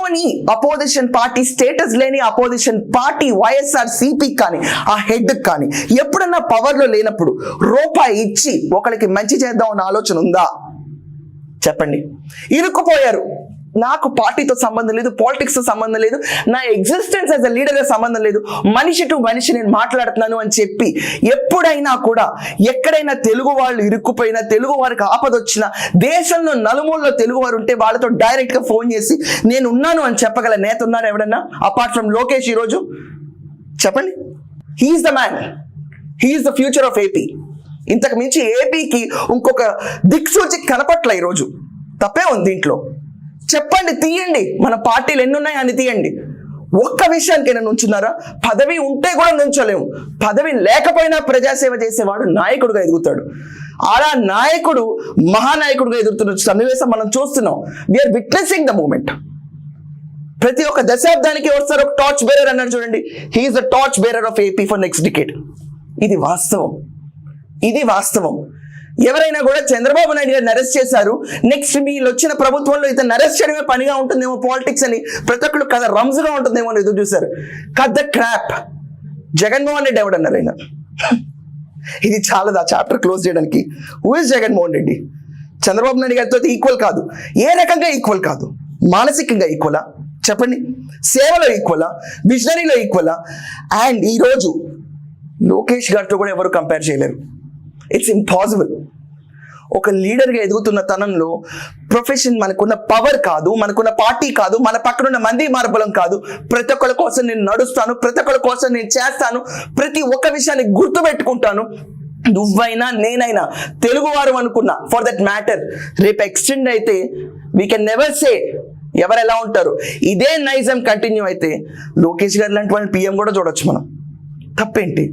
పోనీ opposition party status లేని opposition party YSRCP కానీ ఆ హెడ్ కానీ ఎప్పుడన్నా పవర్లో లేనప్పుడు రూపాయి ఇచ్చి ఒకరికి మంచి చేద్దాం అన్న ఆలోచన ఉందా? చెప్పండి. ఇరుక్కుపోయారు. నాకు పార్టీతో సంబంధం లేదు, పాలిటిక్స్తో సంబంధం లేదు, నా ఎగ్జిస్టెన్స్ యాజ్ అ లీడర్గా సంబంధం లేదు, మనిషి టు మనిషి నేను మాట్లాడుతున్నాను అని చెప్పి ఎప్పుడైనా కూడా ఎక్కడైనా తెలుగు వాళ్ళు ఇరుక్కుపోయినా, తెలుగు వారికి ఆపదొచ్చినా, దేశంలో నలుమూలలో తెలుగు వారు ఉంటే వాళ్ళతో డైరెక్ట్గా ఫోన్ చేసి నేను ఉన్నాను అని చెప్పగల నేత ఉన్నారు ఎవడన్నా అపార్ట్ ఫ్రమ్ లోకేష్? ఈరోజు చెప్పండి. He's the man, he's the future of AP. ఇంతకు మించి ఏపీకి ఇంకొక దిక్సూచి కనపట్ల. ఈరోజు తప్పే ఉంది దీంట్లో. చెప్పండి, తీయండి, మన పార్టీలు ఎన్ని ఉన్నాయి అని తీయండి. ఒక్క విషయానికైనా నుంచున్నారా? పదవి ఉంటే కూడా నుంచోలేము. పదవి లేకపోయినా ప్రజాసేవ చేసేవాడు నాయకుడుగా ఎదుగుతాడు. అలా నాయకుడు మహానాయకుడుగా ఎదుగుతున్న సన్నివేశం మనం చూస్తున్నాం. We're witnessing the moment. ప్రతి ఒక్క దశాబ్దానికి వస్తారు ఒక టార్చ్ బేరర్ అన్నాడు చూడండి. He's the torch bearer of AP for next decade. ఇది వాస్తవం, ఇది వాస్తవం. ఎవరైనా కూడా చంద్రబాబు నాయుడు గారిని అరెస్ట్ చేశారు, నెక్స్ట్ వీళ్ళు వచ్చిన ప్రభుత్వంలో ఇతను అరెస్ట్ చేయడమే పనిగా ఉంటుందేమో పాలిటిక్స్ అని ప్రతి ఒక్కరు కథ రంజుగా ఉంటుందేమో అని ఎదురు చూశారు. కథ క్రాప్. జగన్మోహన్ రెడ్డి ఎవడన్నారు ఆయన? ఇది చాలదా చాప్టర్ క్లోజ్ చేయడానికి? Who is Jaganmohan Reddy? చంద్రబాబు నాయుడు గారితో ఈక్వల్ కాదు. ఏ రకంగా ఈక్వల్ కాదు? మానసికంగా ఈక్వలా? చెప్పండి. సేవలో ఈక్వలా? విజనరీలో ఈక్వలా? అండ్ ఈరోజు లోకేష్ గారితో కూడా ఎవరు కంపేర్ చేయలేరు. It's impossible. ఒక లీడర్గా ఎదుగుతున్న తనంలో ప్రొఫెషన్ మనకున్న పవర్ కాదు, మనకున్న పార్టీ కాదు, మన పక్కనున్న మంది మార్బలం కాదు. ప్రతి ఒక్కరి కోసం నేను నడుస్తాను, ప్రతి ఒక్కరి కోసం నేను చేస్తాను, ప్రతి ఒక్క విషయాన్ని గుర్తుపెట్టుకుంటాను. నువ్వైనా నేనైనా తెలుగువారు అనుకున్నా ఫర్ దట్ మ్యాటర్ రేపు ఎక్స్టెండ్ అయితే వీ కెన్ నెవర్ సే ఎవరు ఎలా ఉంటారు. ఇదే నైజం కంటిన్యూ అయితే లోకేష్ గారు లాంటి వాళ్ళని పిఎం కూడా చూడొచ్చు మనం. తప్పేంటి?